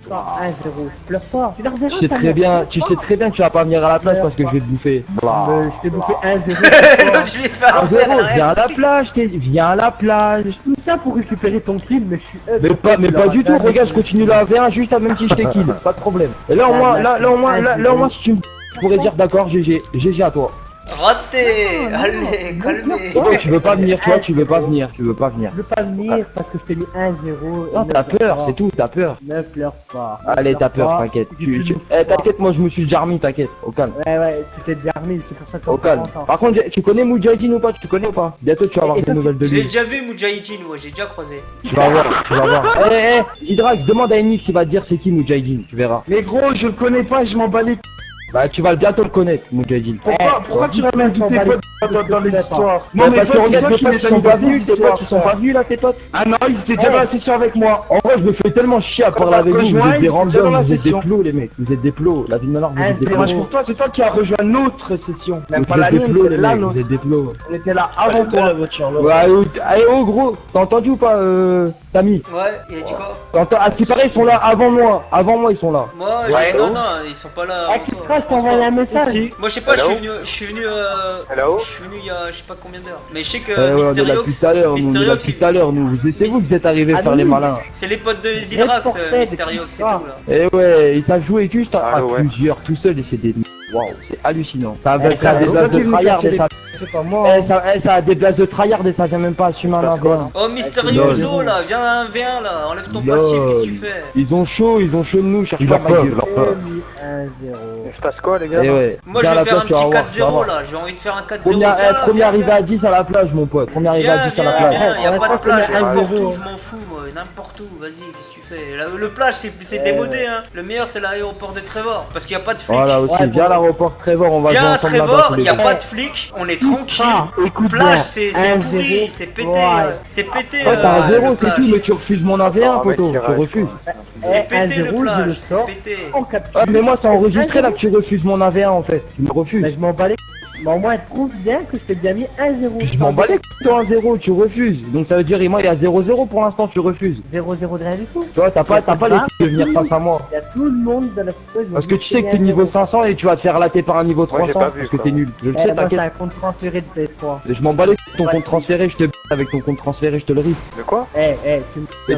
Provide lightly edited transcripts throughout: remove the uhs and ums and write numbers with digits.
1-0, je pleure pas. Tu leur verras, Tu sais très bien que tu vas pas venir à la plage parce que je vais te bouffer. Je t'ai bouffé 1-0. L'autre, je l'ai fait à l'envers, elle a Viens à la rien compris. plage, viens à la plage. Tout ça pour récupérer ton kill, mais je suis Mais pas du tout, regarde, je continue la V1 juste à même si je t'ai kill, pas de problème. Et là au moins si tu me je pourrais dire d'accord, GG à toi. Raté. Allez, calmez. Toi, tu veux pas venir, tu veux pas venir. Je veux pas venir parce que je t'ai mis 1-0. Non, t'as peur, c'est tout, t'as peur. Ne pleure pas. Allez, t'as peur, t'inquiète. T'inquiète, moi je me suis déjà remis, t'inquiète, au calme. Ouais, tu t'es déjà remis, c'est pour ça que Au calme. Par contre, tu connais Moudjahidine ou pas? Tu connais ou pas? Bientôt tu vas avoir des nouvelles de Je l'ai lui. déjà vu, Moudjahidine, ouais, j'ai déjà croisé. Tu vas voir. Hydrax, demande à Enix qui va te dire c'est qui Moudjahidine, tu verras. Mais gros, je le connais pas, je m'en bats les. Bah tu vas bientôt le connaître, Moudjahidine. Pourquoi tu ramènes tous tes potes dans l'histoire? Non mais mes parce que potes, regarde, tes qui potes m'étaient ils sont pas venus, dans tes potes ils sont l'histoire. pas venus là, tes potes. Ah non, ils étaient déjà dans la session avec moi. En vrai, je me fais tellement chier à parler avec vous, vous êtes des randoms, vous êtes des plots les mecs, vous êtes des plots, la vie de ma mère, vous êtes des Dommage plots. pour toi, c'est toi qui as rejoint notre session. Même Vous pas la êtes des mienne, plots c'est les la mecs, vous nôtre. êtes des plots. On était là avant toi. Ouais, allez oh gros, t'as entendu ou pas Tami? Ouais, il a dit quoi? T'entends, à ce qui paraît ils sont là avant moi ils sont là. Moi, non, ils sont pas là. avant Tu toi. crois que t'envoies un message? Moi, je sais pas, je suis venu il y a je sais pas combien d'heures. Mais je sais que On est là depuis tout à l'heure, nous, c'est vous qui êtes arrivés à faire les malins. c'est les potes de Zidrax, Mysteriox et tout là. Et ouais, ils savent jouer juste à plusieurs, tout seul et c'est des... Waouh, c'est hallucinant. Ça a des places de tryhard et ça... C'est pas moi. Ça a des places de tryhard et ça vient même pas assumer un avant. Oh, Mysterioso là, viens là, enlève ton passif, qu'est-ce que tu fais? Ils ont chaud de nous, cherche pas ma gueule. 1-0. Il se passe quoi, les gars? Et ouais. Moi, je vais faire un petit 4-0 là, j'ai envie de faire un 4-0. Premier arrivé à 10 à la plage, mon pote. Premier arrivé à 10 à la plage. Viens, y'a pas de plage, n'importe où, zéro. je m'en fous moi, n'importe où, vas-y, qu'est-ce que tu fais? Le plage c'est démodé hein, le meilleur c'est l'aéroport de Trevor, parce qu'il y a pas de flics. Voilà aussi, viens à l'aéroport Trevor, on va jouer Viens à ensemble là-bas Trevor, tous les il y a deux. pas de flics, on est tranquille. Écoute Plage bien, c'est 1-0, pourri, c'est pété, ouais. c'est pété. Ouais, t'as un le 0, c'est plage. tout, mais tu refuses mon AV1, poteau, tu refuses. C'est pété le 1-0, je le plage, sors. c'est pété. En capture. Ah, mais moi, c'est enregistré là que tu refuses mon AV1 en fait. Tu me refuses. Mais je m'en bats les. Mais au moins, prouve bien que je t'ai bien mis 1-0. Je m'en bats les couilles, toi, 1-0, tu refuses. Donc ça veut dire, moi, il y a 0-0 pour l'instant, tu refuses. 0-0 de rien du tout. Tu vois, t'as pas les couilles de venir face à moi. Il y a tout le monde dans la situation. Parce que tu sais que t'es niveau 500 et tu vas te faire latter par un niveau 300 parce que t'es nul. Je le sais, C'est t'inquiète. un compte transféré de PS3. Je m'en bats les couilles, ton compte transféré, je te avec ton compte transféré, je te le risque. De quoi? Et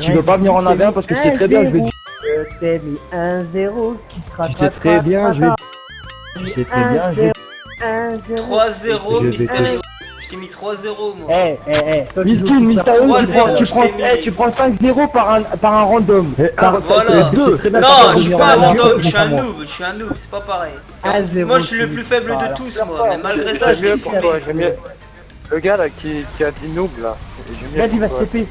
tu veux pas venir en AV1 parce que je sais très bien, je vais... Je t'ai mis 1-0 qui se Tu sais très bien, je vais... Tu sais très bien, je vais... 3-0 Je vais Mysterio. Je t'ai mis 3-0 moi. Miskin, Mysterio, 3-0, tu prends 5-0 par un random. Voilà. Non, Non, je suis pas un random, je suis un noob, c'est pas pareil. 1-0, Moi je suis le plus faible de tous moi, mais malgré ça je l'ai filmé. Le gars là qui a dit noob là. Gad il va se TP.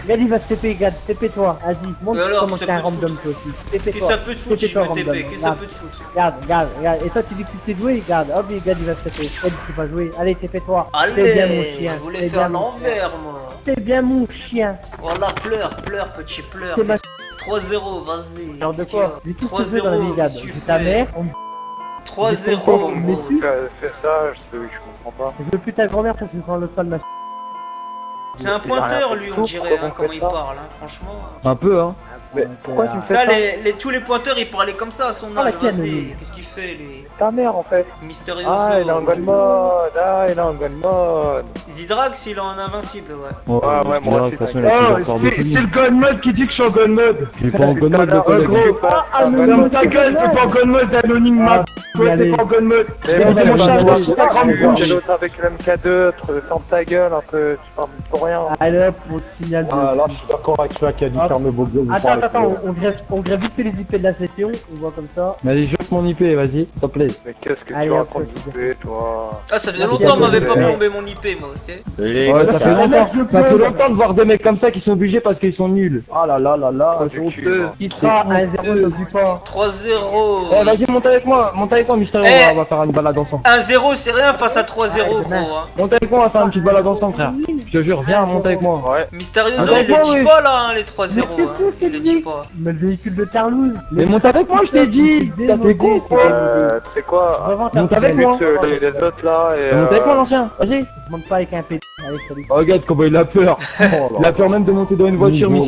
Gad il va se TP, Gad, TP-toi. Vas-y, montre Mais alors, comment ça t'es un peut te random foutre. toi aussi. Qu'est-ce que TP-toi. ça peut te foutre si je me TP? Qu'est-ce que ça peut te foutre? Regarde. Et toi tu dis que tu sais jouer, Gad. Hop, Gad il va se TP. Toi tu sais pas jouer. Allez, TP-toi. C'est bien mon Allez, chien. je voulais C'est faire bien mon l'envers moi. C'est bien mon chien. Voilà, pleure, petit pleure. C'est ma 3-0, vas-y. genre de Qu'est-ce qu'il y a quoi? Du tout ce que je veux dans la vie, 3-0, Gad. qu'est-ce que tu C'est ta fais? mère. 3-0, Mais gros. tu- Fais ça, je comprends pas. Je veux plus ta grand-mère parce que tu prends le sol, ma. C'est un pointeur lui on dirait, hein, comment il parle, hein, franchement. Un peu, hein. Mais pourquoi tu me fais Ça, ça? tous les pointeurs ils parlaient comme ça à son Ah, âge, la tienne, vas-y. lui. Qu'est-ce qu'il fait lui? Ta mère en fait. Mysterioso. Ah, il est en gun mode. Ah, il est en gun mode. Zidrax il est en invincible, ouais. Ouais, moi aussi, de toute façon, il a toujours encore des c'est couilles. le gun mode qui dit que je suis en gun mode. Je suis pas en gun mode, le collègue. Ferme ta gueule, t'es pas en gun mode anonyme, ma. Toi, t'es pas en gun mode. Mais mon mon chat, chat, moi, je c'est sais pas ta grande comment bouche. L'autre avec le MK2, ferme ta gueule un peu, tu parles pour rien. rien. Allez hop, on te signale. Ah là, je suis d'accord avec celui qui a dit Hop. ferme vos gueules. vous Attends, parlez attends, trop. on grève vite fait les IP de la session, on voit comme ça. Vas-y, jette mon IP, vas-y, s'il te plaît. Mais qu'est-ce que Allez, tu hop, racontes c'est d'IP, toi? Ah, ça faisait Merci longtemps à qu'on m'avait toi. pas plombé mon IP, moi, tu sais. Ouais, ça fait longtemps de voir des mecs comme ça qui sont obligés parce qu'ils sont nuls. Ah là là là là, c'est honteux. Il sera 1-0 au support. 3-0. Eh, vas-y, monte avec moi, Mister, Eh. on va faire une balade ensemble. 1-0, c'est rien face à 3-0, gros. Hein. Monte avec moi, on va faire une petite balade ensemble, frère. Je te jure, viens, monte avec moi. Ouais. Mysterioso, Ah, il les ouais, dit ouais. pas là, hein, les 3-0. Hein. Il les dit pas. Mais le véhicule de Tarlouse. Mais monte avec moi, je t'ai dit. T'as fait con, quoi. Tu sais quoi? Revends ta Monte avec poubelle. moi. Les autres là et. Monte avec moi, l'ancien, vas-y. Je monte pas avec un P. Allez, salut. Oh, regarde comment il a peur. Il a peur même de monter dans une voiture, mais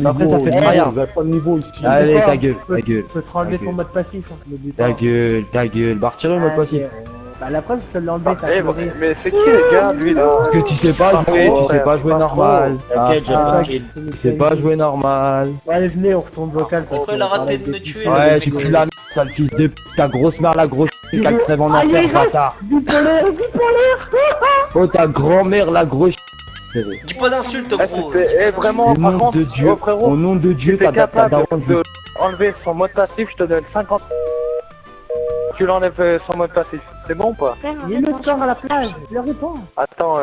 après ça fait tryhard. Vous avez pas de niveau ici. Allez, ta Je gueule, peux- ta gueule. Je peux te renlever Ta ton gueule. mode passif. Hein, n'oublie pas. Ta gueule. Bah, retire le mode passif. Bah la preuve, je te l'ai enlevé, t'as Eh, pleuré. mais c'est qui les gars, lui là? Parce que tu sais pas jouer, tu sais pas jouer normal. Ah, Tu sais pas jouer normal. Bon, allez, venez, on retourne vocal. parce Après, que il a on parle raté avec de me des tuer. petits- Ouais, tu pues la merde, sale fils de pute, ta grosse mère, la grosse pute, qu'elle crève en Aïe, enfer, aïe, bâtard. Bipolaire. Oh, ta grand-mère, la grosse Dis pas d'insultes, gros. Eh, vraiment, Au par nom contre, de Dieu, oh, frérot, au nom de Dieu, t'es ta capable daronne. de enlever son mot passif, je te donne 50. Tu l'enlèves son mot passif, c'est bon ou pas? Il le sort à la plage, je le réponds. Attends,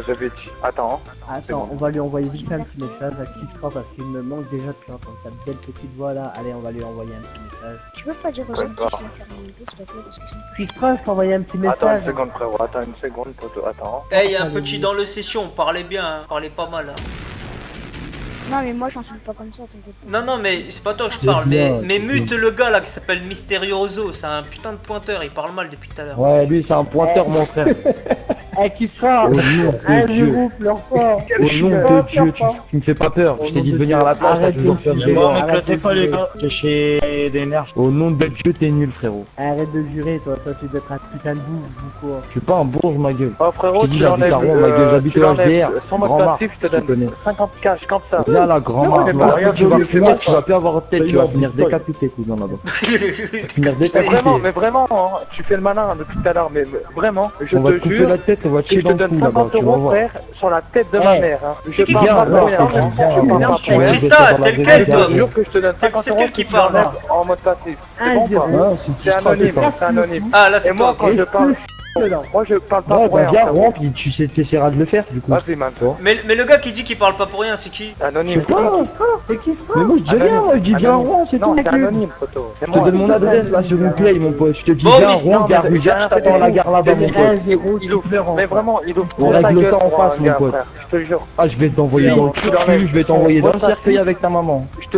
j'avais dit. Attends. Attends, on va lui envoyer vite fait un petit message à Kifra parce qu'il me manque déjà de l'entendre sa belle petite voix là. Allez, on va lui envoyer un petit message. Tu peux pas dire aux Ouais, gens que bah. je vais faire une pause, s'il te plaît, parce que sinon- Kifra, je t'ai envoyé un petit Attends message. une seconde, frérot. Attends une seconde, poteau. Attends. Eh, y'a un petit dans le session, parlez bien, hein. Parlez pas mal. Hein. Non, mais moi, j'en suis pas comme ça, t'inquiète pas. Non, non, mais c'est pas toi que je C'est parle, bien, mais c'est mute le gars là qui s'appelle Mysterioso, c'est un putain de pointeur, il parle mal depuis tout à l'heure. Ouais, lui, c'est un pointeur, mon frère. Eh, Kifra, Au nom un de Dieu. zéro, pleure pas. Au nom de Dieu, tu me fais pas peur. Je t'ai dit de venir à la place, t'as Arrête toujours de peur. jurer. Arrêtez pas, les gars. C'est chez des nerfs. Au nom de Dieu, t'es nul, frérot. Arrête de jurer, toi, tu dois être un putain de bouffe ou quoi. Je suis pas un bourge, ma gueule. Oh frérot, Je te dis, tu j'habite l'enlèves. à Rouen, ma gueule, j'habite tu au l'enlèves. HDR. Sans mot Grand passif, je te tu connais. donne 50 cash comme ça. Viens là, grand-mère. mais bah, regarde, Tu vas je fumer, vais tu vas plus avoir de tête, tu vas finir décapité, cousin, là-bas. Finir Mais décapité. vraiment, hein, tu fais le malin depuis tout à l'heure, mais vraiment, je On va te te couper jure, la tête, on va te je chier te dans le donne cou, là-bas, 50 tu vas euros, voir. frère, sur la tête de ma Eh, mère. Hein. c'est qui parle qui pas parle pour rien. là, Je parle pas pour rien. Christa, t'es lequel, toi Je te jure que je te donne 50 C'est euros quel qui si tu parle, là l'enlèves en mode passif. C'est bon ou 1-0. pas? Ouais, C'est anonyme, c'est anonyme. Ah, là, Et c'est moi, toi, quand ok. je parle, moi je parle pas Ouais, pour bah rien. viens, frérot. Rouen, puis tu sais, t'essaieras de le faire, du coup. Vas-y, maintenant. Mais le gars qui dit qu'il parle pas pour rien, c'est qui? Anonyme. Je sais pas. C'est Kifra. Mais moi, je dis rien, moi, je dis viens, Rouen, c'est tout, Non, ma c'est gueule. anonyme, photo. Je te donne mon adresse là sur une play, mon pote. Je te dis, Bon, viens, mais Rouen, non, gare mais Rugère, je t'attends à la gare là-bas, mon pote. 1-0, Il ouvre, mais vraiment, il ouvre On trop sa règle gueule ça en pour un face, mon gars, pote. frère. Je te jure. Ah, je vais t'envoyer dans le cul, je vais t'envoyer dans le cercueil avec ta maman. Je te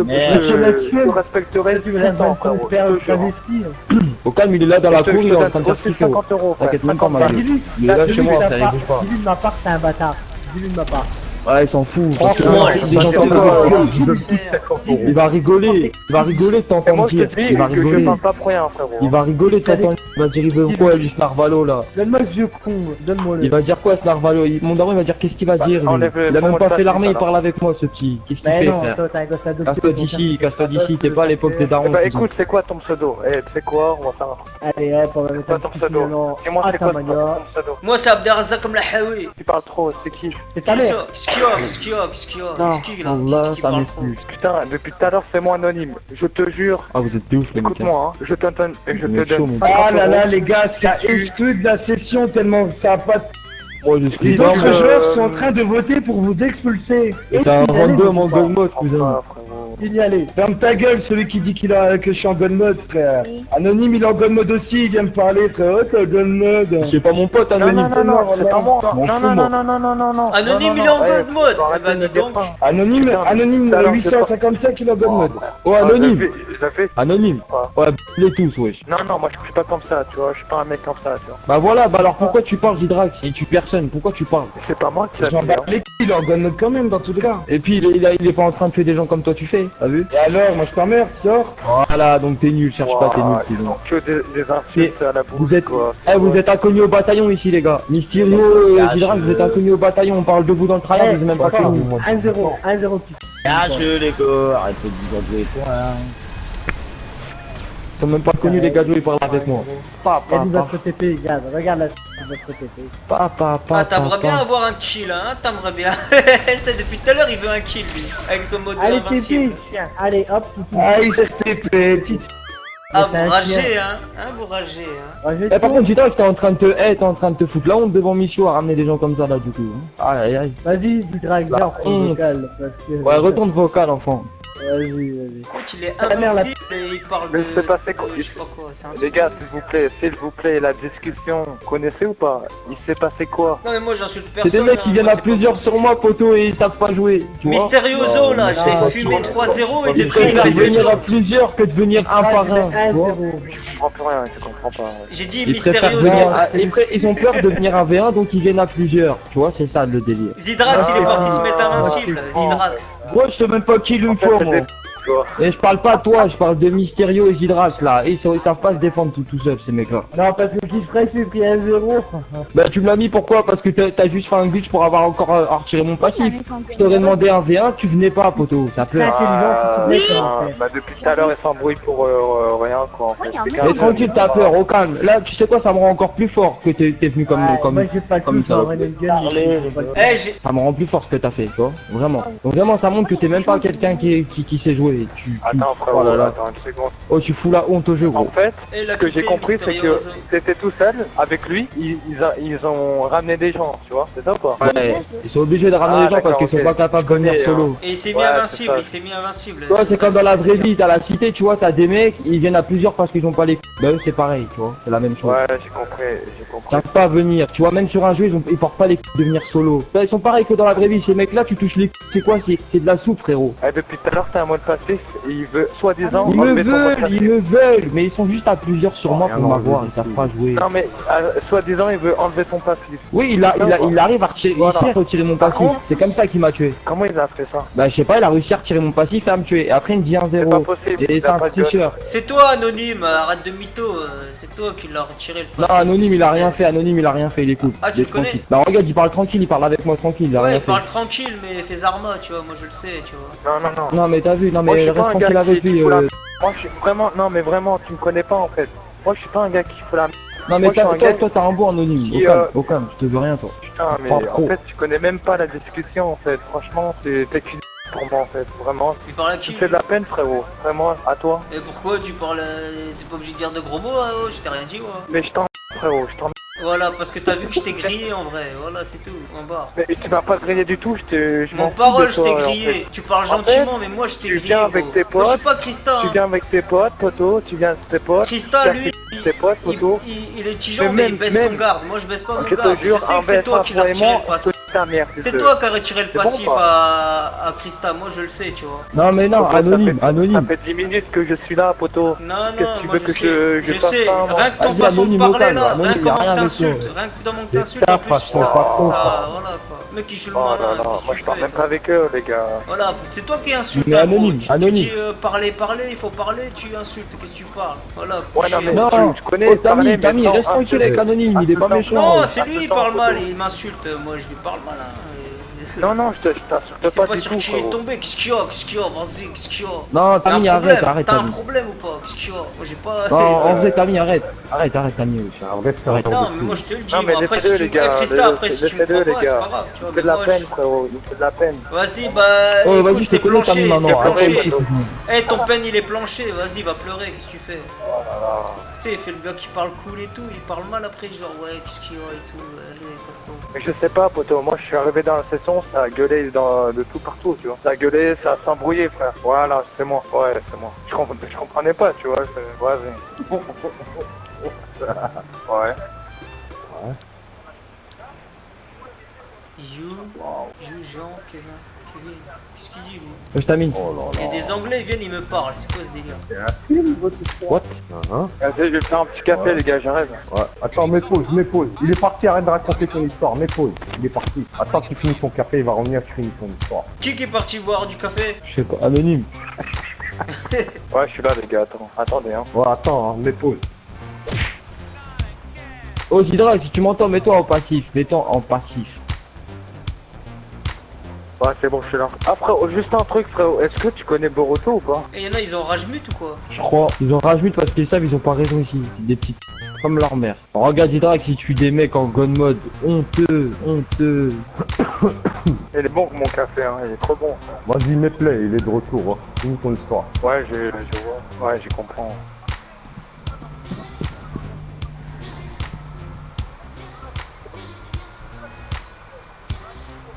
respecterai Tu tout me le temps, laisses frérot. faire Je le te jure. travesti. Au calme, il est là dans la cour, il est en train de faire ce qu'il faut. 50 euros, frère. T'inquiète même pas, ma gueule. Dis-lui, Il est là chez moi, de frère, il bouge pas. Dis-lui de ma part, c'est un bâtard. Dis-lui de ma part. Ouais, il s'en fout. parce que- Oh, les il fils entend de pas, merde, il veut- frère. il va rigoler, de Et t'entendre moi, je dire. te dis Il va que je rigoler. parle pas pour rien, frérot. Il va rigoler de t'entendre. Il va dire, il veut quoi, lui, ce narvalo là? Donne-moi ce vieux con, donne-moi Il le. va dire quoi, ce narvalo? Mon daron, il va dire, qu'est-ce qu'il va dire, lui? enlève le Il a même mot pas de fait passe, l'armée, il alors. parle avec moi, ce petit. Qu'est-ce qu'il Mais fait, non, frère? toi, t'as un gosse adopté. Casse-toi d'ici, t'es pas à l'époque des darons. Eh bah cousin. écoute, c'est quoi ton pseudo? Eh, tu sais quoi? On va faire un truc. Allez, hop, on va mettre Toi, un ton petit pseudo. nom. Et moi, Ah, c'est ta quoi mania. ton pseudo? Moi, c'est Abderrazak comme la Haoui. Tu parles trop, c'est qui? C'est ta Qu'est-ce mère. qu'il y a? Qu'est-ce qu'il y a? Qu'est-ce qu'il y a? Non. C'est qui là? Allah, Qui ça parle trop? m'excuse. Putain, depuis tout à l'heure, c'est moi anonyme. Je te jure. Ah, vous êtes des ouf, les mecs. Écoute-moi, hein. Je te donne, et je Vous te êtes chaud, donne mon 50 gars. Ah là là euros. les gars, ça exclut de la session tellement ça a pas de... Moi, je suis Les dans autres joueurs sont en train de voter pour vous expulser. C'est un random en gold mode, cousin. Ah, frérot. Signalé. Ferme ta gueule, celui qui dit que je suis en god mode, frère. Oui. Anonyme, il est en god mode aussi, il vient me parler, frère. Oh, t'es en god mode. C'est pas mon pote, Non, anonyme. non, non, non, c'est pas moi. M'en Non, fous, non, moi. non, non, non, non, non. Anonyme, Non, il est en non, god eh, mode. faut Eh arrêter ben, de dis me dire donc. pas. Anonyme, Putain, anonyme tout à l'heure, j'ai pas- 855, il est en god mode. Oh, Ah, anonyme. je l'ai fait. Anonyme. Ouais, les tous, wesh. Non, non, moi je suis pas comme ça, tu vois. Je suis pas un mec comme ça, tu vois. Bah voilà, bah alors pourquoi tu parles, Hydrax? Il tue personne, pourquoi tu parles? C'est pas moi qui l'a J'en fait. bats hein. les couilles, il est en god mode quand même, dans tous les cas. Et puis il est pas en train de tuer des gens comme toi tu fais, t'as vu? Et alors, moi je t'emmerde, sors. Voilà, donc t'es nul, cherche pas, t'es nul, Ouah, c'est ils bon. ont que des insultes à la bouche, Vous êtes, quoi. vous êtes inconnus au bataillon ici les gars. Mysterio, Hydrax, vous êtes inconnus au bataillon, on parle de vous dans le travail, vous êtes même pas Fort. connus. 1-0, 1-0 petit. Ah, je les gars, arrête de dire et toi, hein. Ils sont même pas connus les gars, ils parlent avec moi. Pa, Il y a pa, du pa, votre TP, regarde la de votre TP. pa, pa, pa, Ah, t'aimerais pa, bien pa. avoir un kill, hein, t'aimerais bien. C'est depuis tout à l'heure, il veut un kill, lui. Avec son mode Allez invincible. TP, tiens, allez hop, tout Ah, il s'est fait petite. Ah, c'est un vous ragez, hein. Vous ragez, hein. Eh, par contre, j'étais en train de te, t'es en train de te foutre la honte devant Michou à ramener des gens comme ça là du coup. Aïe aïe aïe. Vas-y, du drag, La viens, on honte. vocal, parce que... Ouais, retourne vocal enfant. Vas-y, vas-y. Écoute, il est Ah, merde, invincible et il parle Mais de... c'est passé quoi je sais pas quoi, c'est un Les truc. gars, s'il vous plaît, la discussion, connaissez ou pas? Il s'est passé quoi? Non mais moi j'insulte C'est personne. des mecs qui hein, viennent moi, à c'est plusieurs pas- sur moi poteau et ils savent pas jouer. Tu vois. Mysterioso là, je l'ai non, fumé non, 3-0 et Ils depuis il préfèrent pète les venir à plombs. plusieurs que de venir un par un. tu vois. Je comprends plus rien, je comprends pas. J'ai dit Ils préfèrent Mysterioso. venir ils ont peur de venir à V1 donc ils viennent à plusieurs. Tu vois, c'est ça le délire. Zidrax il est parti se Ah, mettre invincible, ah, Zidrax. Moi je sais même pas qui il me faut moi. Tu vois. Et je parle pas de toi, je parle de Mysterio et Zidrax là. Ils savent pas se défendre tout seuls ces mecs là. Non, parce que Killfresh s'est pris un 0. Bah tu me l'as mis pourquoi? Parce que t'as juste fait un glitch pour avoir encore retiré mon passif. Je t'aurais demandé un V1, tu venais pas poteau, ça C'est pleure. intelligent, tu te Bah depuis tout à l'heure, il s'embrouille pour rien quoi en fait. Oui, C'est mais Mais tranquille, t'as peur, au calme. Là, tu sais quoi, ça me rend encore plus fort que t'es venu comme, Moi j'ai pas comme tout ça. en Renegade, j'ai pas le temps. Eh j'ai... Ça me rend plus fort ce que t'as fait, tu vois. Vraiment. Donc vraiment, ça montre que t'es même pas quelqu'un qui sait jouer. Attends frérot, oh là là. attends une seconde. Oh, tu fous la honte au jeu, En gros. fait, Eh, la ce que j'ai quitté, compris, c'est que Mysterioso. t'étais tout seul avec lui, ils ont ramené des gens, tu vois, c'est ça ou pas? Ouais, ils sont obligés de ramener Ah, les gens parce d'accord, qu'ils sont ok. pas capables de venir Connais, solo. Et il s'est mis Ouais, invincible, c'est ça. il s'est mis invincible. Tu vois, c'est comme dans la vraie vie, t'as la cité, tu vois, t'as des mecs, ils viennent à plusieurs parce qu'ils ont pas les. Bah, eux, c'est pareil, tu vois, c'est la même chose. Ouais, j'ai compris. Ils savent pas venir, tu vois, même sur un jeu, ils portent pas les de venir solo. Là, ils sont pareils que dans la vraie vie, ces mecs-là, tu touches les c'est quoi? C'est de la soupe, frérot. Eh, depuis tout à l'heure, t'as un mode passif, et il veut soi-disant Ils me enlever ton mode veulent, passif. ils me veulent, mais ils sont juste à plusieurs sur moi pour m'avoir, ils savent pas jouer. Non mais, soi-disant, il veut enlever ton passif. Oui, il arrive à retirer, Voilà. il sait retirer mon Par passif, contre- c'est comme ça qu'il m'a tué. Comment il a fait ça? Bah, je sais pas, il a réussi à retirer mon passif et à me tuer. Et après, il me dit C'est pas 1-0. possible, Et il c'est a un pas de gun. tricheur. C'est toi Anonyme, arrête de mytho, c'est toi qui l'as retiré le Non, passif. Anonyme, il a rien fait, Anonyme, il a rien fait, il écoute. Ah, tu Il est le connais? tranquille. Bah, regarde, il parle tranquille, il parle avec moi tranquille, il a Ouais, rien il fait. parle tranquille, mais fais Zarma, tu vois, moi je le sais, tu vois. Non. Non, mais t'as vu, non, Moi, je mais suis pas reste un gars tranquille avec qui lui. fout la Moi, je suis vraiment, non mais vraiment, tu me connais pas en fait. Moi, je suis pas un gars qui fout la Non, mais moi, je suis un gars toi, t'as un bon Anonyme. qui, Au calme, je te veux rien, toi. putain, mais Pas en trop. fait, tu connais même pas la discussion en fait. Franchement, t'es qu'une pour moi en fait, vraiment. Il parle à Tu qui me fais de la peine, frérot. Vraiment, à toi. Et pourquoi tu parles... T'es pas obligé de dire de gros mots, hein, oh, je t'ai rien dit, moi. Mais je t'en frérot, je t'en. Voilà, parce que t'as vu que je t'ai grillé en vrai, voilà, c'est tout, en bas. Mais tu m'as pas grillé du tout, je Mon m'en fous parole, de je toi, t'ai en grillé. fait. Tu parles En gentiment, fait, mais moi je t'ai tu grillé. viens avec gros. tes Moi je suis potes, pas Christa. Tu hein. viens avec tes potes, poteau, tu viens avec tes potes. Christa, lui, tes potes, poteau. il est tigeant, Mais mais il même- baisse même- son garde. Moi je baisse pas mon Je te garde. Je jure, sais un que c'est toi qui l'as retiré le passif. ta mère. C'est toi qui as retiré le C'est bon, passif quoi. à Christa, moi je le sais, tu vois. Non, mais non, Poteau, Anonyme, Ça Anonyme. fait 10 minutes que je suis là, poteau. Non, Qu'est-ce non, que tu moi veux je que sais, je je fasse sais. ça, moi Rien que ton Vas-y, façon de Anonyme, parler calme, là, Anonyme, rien y a comment rien que avec t'insultes, toi. rien que dans mon t'insulte, C'est en un plus, patron, ça, patron. voilà quoi. Mec qui joue le Oh malin, là là, qu'est-ce moi que je tu parle fais, même toi pas avec eux, les gars. Voilà, c'est toi qui insultes. Mais hein, gros. anonyme, Tu anonyme. dis parler, il faut parler, tu insultes, qu'est-ce que tu parles? Voilà, Ouais, non, mais Non, tu connais, oh, parler, Tami, mais sans reste tranquille avec Anonyme, il est pas méchant. non, c'est Ah, lui, il putain, parle mal, poteau. il m'insulte, moi je lui parle mal. Hein. Non, non, je Il t'insulte sait pas pas du sur tout, qui il est frérot. tombé, qu'est-ce qu'il y a, vas-y, qu'est-ce qu'il y a? Non, T'as un Tami, problème, arrête, t'as un Tami. problème ou pas? Qu'est-ce qu'il y a? Moi j'ai pas. Non, en vrai, Tami, arrête, Tami aussi. Arrête. Non, mais moi je te le dis, Non, mais moi, après laissez-le, si les tu me gars, Christa, après si tu me laissez-le, crois pas, les c'est gars. pas grave, tu Il vois, me fait mais de la moi peine, frérot, il me fait de la peine. Vas-y, bah Oh, écoute, vas-y, c'est c'est connu, Tami, planché, maintenant. c'est Après, planché. ici, Eh, ton peine il est planché, vas-y, va pleurer, qu'est-ce que tu fais? Tu sais, il fait le gars qui parle cool et tout, il parle mal après, genre ouais, qu'est-ce qu'il y a et tout, allez, casse-toi. Mais je sais pas, poteau, moi je suis arrivé dans la session, ça a gueulé de tout partout, tu vois. Ça a gueulé, ça a s'embrouillé, frère. Voilà, c'est moi, ouais, c'est moi. Je comprenais pas, tu vois, vas-y. Ouais. Jean, Kevin, qu'est-ce qu'il dit lui? Je Tami. Il y a des anglais, ils viennent, ils me parlent, c'est quoi ce délire? What? Vas-y, je vais faire un petit café, les gars, j'arrive. Ouais. Attends, mets pause. Il est parti, arrête de raconter ton histoire, mets pause. Il est parti. Attends qu'il finisse son café, il va revenir, tu finis ton histoire. Qui est parti boire du café? Je sais pas, Anonyme. Ouais, je suis là, les gars, attendez, hein. Ouais, attends, hein, mets pause. Oh, Zidra, si tu m'entends, mets-toi en passif, mets-toi en passif. Ouais, c'est bon, je suis là. Ah, frérot, juste un truc, frérot. Est-ce que tu connais Boruto ou pas? Et y'en a, ils ont rajmut ou quoi? Je crois. Ils ont rajouté parce qu'ils savent, ils ont pas raison ici. Des petites. Comme leur mère. Regarde Hydrax, si tu des mecs en gun mode. Honteux. Il est bon mon café, hein. Il est trop bon. Vas-y, mets play, il est de retour. Hein. Finis ton histoire. Ouais, je vois. Ouais, j'y comprends.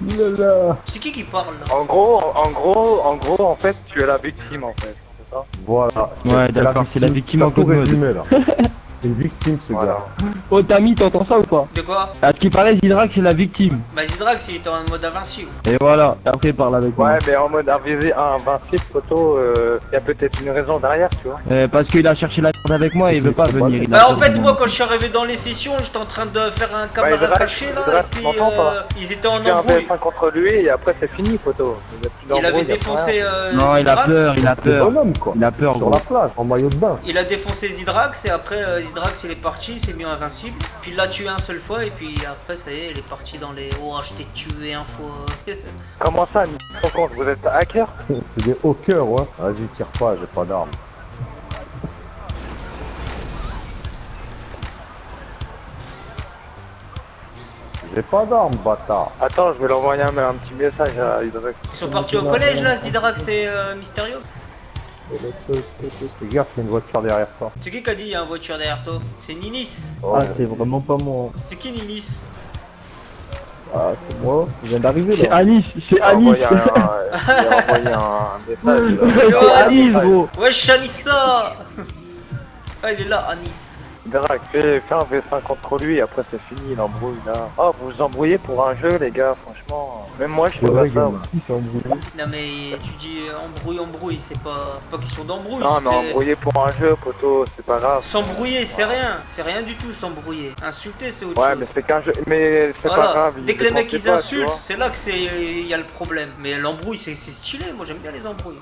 Oulala. C'est qui parle là? En gros, en fait, tu es la victime, en fait. C'est ça? Voilà. Ouais, d'accord, c'est la victime en T'as tout code mode. résumé, là. C'est une victime, ce Voilà. gars. Oh, Tami, t'entends ça ou pas? De quoi? À ce qui paraît, Hydrax, c'est la victime. Bah Zidrax il était en mode invincible. Et voilà, après, parle avec moi. Ouais, mais en mode invincible, photo, y a peut-être une raison derrière, tu vois. Parce qu'il a cherché la merde avec moi et il veut pas venir. Il a Bah en peur fait de moi quand je suis arrivé dans les sessions j'étais en train de faire un caméra Hydrax, caché là Hydrax, et puis tu m'entends pas ils étaient en Tu fais un embrouille. PS1 contre lui et après c'est fini, photo. Il avait y a plus défoncé Non, il a Zidrax. peur, il a C'est peur. bonhomme, quoi. Il a peur, Sur gros. la plage, en maillot de bain. Il a défoncé Zidrax et après Zidrax il est parti, il s'est mis invincible. Puis il l'a tué un seule fois et puis après ça y est il est parti dans les oh je t'ai tué un fois. Comment ça, ton compte? Vous êtes hacker? C'est des hackers, ouais. Vas-y, tire pas, j'ai pas d'armes. J'ai pas d'armes, bâtard. Attends, je vais l'envoyer un petit message à Hydrax. Ils sont partis au collège là Zidrax et Mysterio. Fais gaffe, il y a une voiture derrière toi. C'est qui a dit il y a une voiture derrière toi? C'est Ninis. Ah, c'est vraiment pas moi. C'est qui Ninis? Ah, c'est moi. Je viens d'arriver C'est là. Anis, c'est J'ai Anis. envoyé un message. Yo Anis, gros. Wesh Anissa. Ah il est là Anis. Hydrax, fais un V5 contre lui et après c'est fini l'embrouille là. Oh, vous vous embrouillez pour un jeu, les gars, franchement. Même moi, je fais pas ça. Non mais tu dis embrouille, c'est pas question d'embrouille. Non, mais c'était- embrouiller pour un jeu, poteau, c'est pas grave. S'embrouiller c'est rien du tout s'embrouiller. Insulter c'est autre Ouais, chose. mais c'est qu'un jeu. Mais c'est Voilà. pas grave. Dès que les mecs ils dépensaient pas, tu insultent, vois. c'est là que il y a le problème. Mais l'embrouille c'est stylé, moi j'aime bien les embrouilles.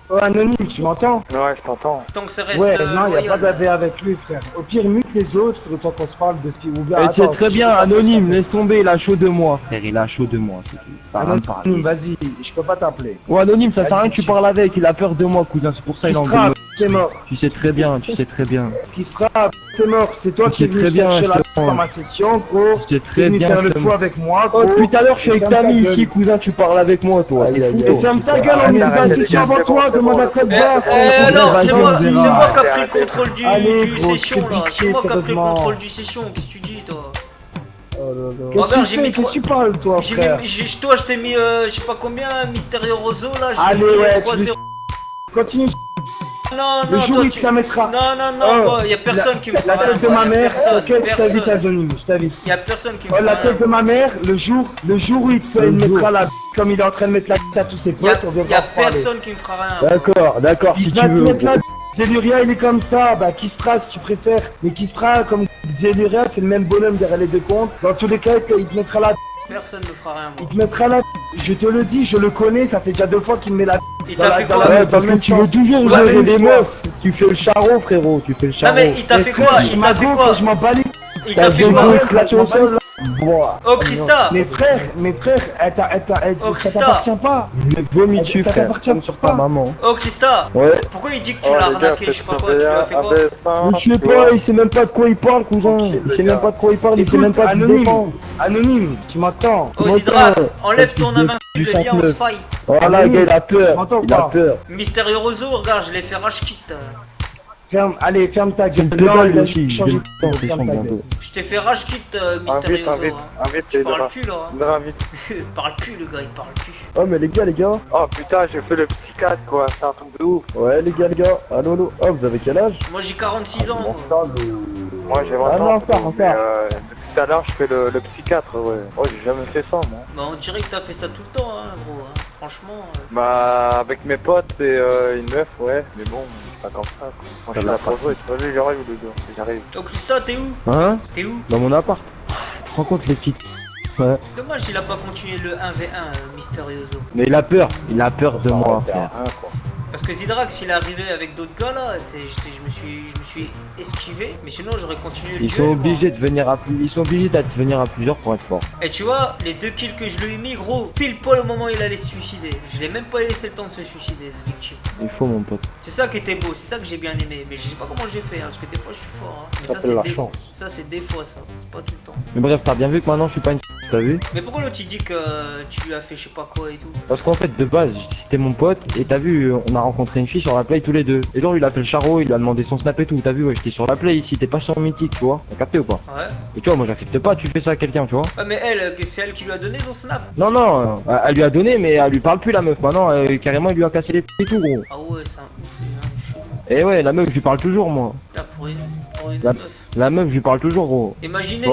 Oh, Anonyme, tu m'entends? Ouais, je t'entends. Tant que ça reste Ouais, non, y a loyal. pas d'avé avec lui, frère. Au pire, mute les autres, le temps qu'on se parle de ce qui est ouvert. C'est très bien, Anonyme, laisse tomber, il a chaud de moi. Frère, il a chaud de moi, c'est tout. Ça va me parler. Anonyme, vas-y, je peux pas t'appeler. Oh, Anonyme, ça sert à rien que tu parles avec, il a peur de moi, cousin, c'est pour ça il en Qui sera, veut. c'est mort. Tu sais très bien, tu sais très bien. Qui sera, c'est mort. C'est toi Je qui es sais venu très bien, chercher la je te dans ma session, gros. Tu sais T'es très venu bien. faire le je te- fou avec moi, Oh, gros. depuis tout à l'heure, je suis avec Ferme ta Tami gueule. ici, cousin, tu parles avec moi, toi. Aïe, aïe, Et aïe. ferme ta gueule, on est dans Arrête, une session arrête, avant toi, c'est demande bon, à quoi te Eh, battre. non, Vas-y, c'est on moi verra. qui a pris le contrôle du Allez, gros, session je t'ai là. piqué, C'est moi qui a pris le sérieusement. contrôle du session. Qu'est-ce que tu dis toi? Oh là là. Qu'est-ce Regarde, que j'ai tu mis fais? trois- Qu'est-ce que tu parles, toi, J'ai frère? mis, toi je t'ai mis je sais pas combien Mysterio Rosso là. J'ai Allez, mis ouais, 3-0. Continue. Non, Le non, jour toi où tu. tu la mettras. Non, non, non, Oh, moi, y a personne qui me La fera rien. tête de moi, ma y a mère, personne, ok, je t'invite, personne. Anonyme, je t'invite. Y a personne qui me Oh, fera la rien. tête de ma mère, le jour où il mettra la comme il est en train de mettre la à tous ses Y a, potes, on vient y a pas en parler. personne qui me fera rien. moi. D'accord, si Il tu va te veux. mettre la Zéluria, il est comme ça, bah qui sera si tu préfères, mais qui sera comme Zéluria, c'est le même bonhomme derrière les deux comptes. Dans tous les cas, il te mettra la Personne me fera rien. il Moi. te mettra la je te le dis, je le connais, ça fait déjà 2 fois qu'il me met la Il dans t'a la- fait dans quoi? la- Ouais, parce que tu veux toujours Ouais, gérer mais- les meufs. Tu fais le charreau, frérot, tu fais le Non charreau. mais il t'a fait quoi? Il t'a fait quoi? Je m'en bats les Il t'a fait des quoi? gosses là au sol, là. Boah. Oh Christa! mes frères, Oh, ça Christa. t'appartient pas. Je me vomis dessus, Ça frère. t'appartient Sur ta pas. maman. Oh Christa! Ouais. Pourquoi il dit que tu Oh, l'as les gars, arnaqué? Je sais pas faites quoi, tu lui as fait quoi? Je sais pas, il sait même pas de quoi il parle, cousin. Tranquille, Il les sait gars. même pas de quoi il parle, il sait même pas de Anonyme. défendre. Anonyme, tu m'entends? Oh Moi, Zidrax, ça, enlève du ton invincible et viens on se 59. fight. Voilà, le gars, il a peur. M'entends ou Il a pas? peur. Mysterio Rosso, regarde, je l'ai fait rage kit. Allez, ferme ta Tu gueule. me Non, déballes il a aussi, changé je de vais ton, le ferme ta bientôt. gueule. Je t'ai fait rage kit Mysterio Rosso. Hein. Invite, Tu les parles gars. plus là. Hein. Invite. Il parle plus le gars, il parle plus. Oh, mais les gars. Oh putain, j'ai fait le psychiatre quoi, c'est un truc de ouf. Ouais, les gars. Allô, allô. Oh, vous avez quel âge? Moi j'ai 46 ans. Bon, moi. ça, Moi j'ai 20 Ah non, ans. encore. mais, depuis tout à l'heure, je fais le psychiatre, ouais. Oh, j'ai jamais fait ça, moi. Bah on dirait que t'as fait ça tout le temps, hein, gros. Hein. Franchement. Bah, avec mes potes et une meuf, ouais. Mais bon, c'est pas comme ça, quoi. Moi, je suis là pour jouer. Vas-y, j'arrive, les gars. J'arrive. Oh Christa, t'es où? Hein? T'es où? Dans mon appart. Tu te rends compte, les petites. Ouais. Dommage, il a pas continué le 1v1 Mysterioso. Mais il a peur de moi, frère. Hein, quoi. Parce que Zidrax, il est arrivé avec d'autres gars là, je me suis esquivé, mais sinon j'aurais continué le Ils duel, sont moi. obligés de venir à plus, ils sont obligés d'être venir à plusieurs pour être forts. Et tu vois, les 2 kills que je lui ai mis, gros, pile poil au moment où il allait se suicider. Je l'ai même pas laissé le temps de se suicider, ce victime. Il faut mon pote. C'est ça qui était beau, c'est ça que j'ai bien aimé. Mais je sais pas comment j'ai fait, hein, parce que des fois je suis fort. Hein. Mais ça, s'appelle la c'est des... chance. ça, c'est des fois, ça. C'est pas tout le temps. Mais bref, t'as bien vu que maintenant je suis pas une t'as vu? Mais pourquoi l'autre il dit que tu lui as fait je sais pas quoi et tout? Parce qu'en fait de base c'était mon pote et t'as vu on a rencontré une fille sur la play tous les deux. Et genre il a fait le charreau, il a demandé son snap et tout, t'as vu ouais j'étais sur la play ici, t'es pas sur mythique tu vois, t'as capté ou pas? Ouais. Et tu vois moi j'accepte pas, tu fais ça à quelqu'un tu vois. Ouais, mais elle, c'est elle qui lui a donné son snap. Non non, elle lui a donné mais elle lui parle plus la meuf, maintenant carrément il lui a cassé les p et tout gros. Ah ouais, c'est un ouf, les gens, chelou. Et ouais la meuf je lui parle toujours moi. Là, pour une La, meuf. la meuf je lui parle toujours gros. Quoi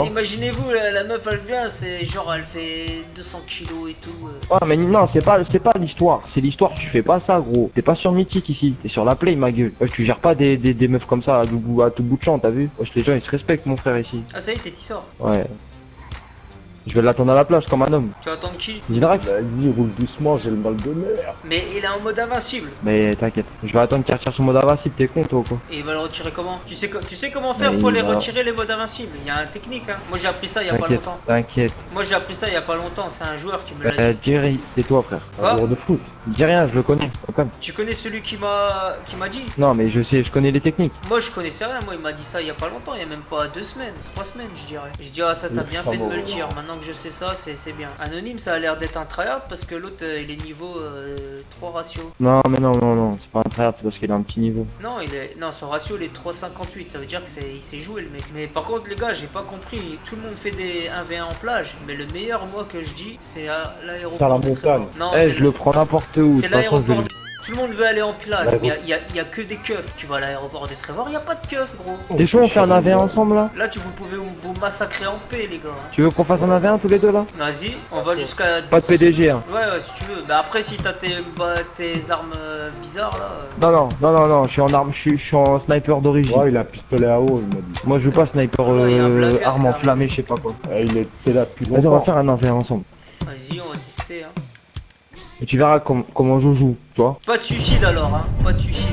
Imaginez-vous, la meuf elle vient, c'est genre elle fait 200 kilos et tout. Ah mais non c'est pas l'histoire, c'est l'histoire tu fais pas ça gros. T'es pas sur mythique ici, t'es sur la play ma gueule. Tu gères pas des meufs comme ça à tout bout de champ t'as vu. Les gens ils se respectent mon frère ici. Ah ça y est, t'es sort. Ouais. Je vais l'attendre à la plage comme un homme. Tu vas attendre qui? Zidrax. Vas-y, roule doucement, j'ai le mal de mer. Mais il est en mode invincible. Mais t'inquiète, je vais attendre qu'il retire son mode invincible, t'es con toi ou quoi? Et il va le retirer comment? Tu sais comment faire Mais pour il les va- retirer les modes invincibles? Il y a un technique hein. Moi j'ai appris ça il y a pas T'inquiète, longtemps. t'inquiète. Moi j'ai appris ça il y a pas longtemps, c'est un joueur qui me l'a dit. Jerry, c'est toi frère. Quoi? Un joueur de foot. Dis rien, je le connais. Comme. Tu connais celui qui m'a dit? Non mais je sais, je connais les techniques. Moi je connaissais rien, moi il m'a dit ça il y a pas longtemps, il y a même pas 2 semaines, 3 semaines je dirais. Je dis ah ça t'a bien fait de me le dire, maintenant que je sais ça c'est bien. Anonyme ça a l'air d'être un tryhard parce que l'autre il est niveau 3 ratio. Non mais non, c'est pas un tryhard, c'est parce qu'il a un petit niveau. Non son ratio il est 3,58, ça veut dire que il s'est joué le mec. Mais par contre les gars j'ai pas compris, tout le monde fait des 1v1 en plage, mais le meilleur moi que je dis c'est à l'aéroport. C'est à la de montagne. Trevor. Non, Eh c'est je le prends n'importe où, de c'est toute façon je vais l'aéroport. le... Tout le monde veut aller en plage, Ouais, mais il y a que des keufs. Tu vas à l'aéroport de Trevor, il y a pas de keufs gros. T'es chaud on fait un 1v1 ensemble là? Là vous pouvez vous massacrer en paix les gars. Hein. Tu veux qu'on fasse un 1v1 tous les deux là? Vas-y, on va jusqu'à... Pas de PDG hein. Ouais, si tu veux. Bah après, si t'as tes armes bizarres là. Non, je suis en arme, je suis en sniper d'origine. Ouais, il a un pistolet à eau, il m'a dit. Moi je joue pas sniper Ouais, il y a un blagueur, arme carrément. enflammée, je sais pas quoi. C'est là depuis Vas-y on va longtemps. faire un 1v1 ensemble. Vas-y, on va tester. Hein. Et tu verras comment je joue, tu vois. Pas de suicide alors, hein. Pas de suicide.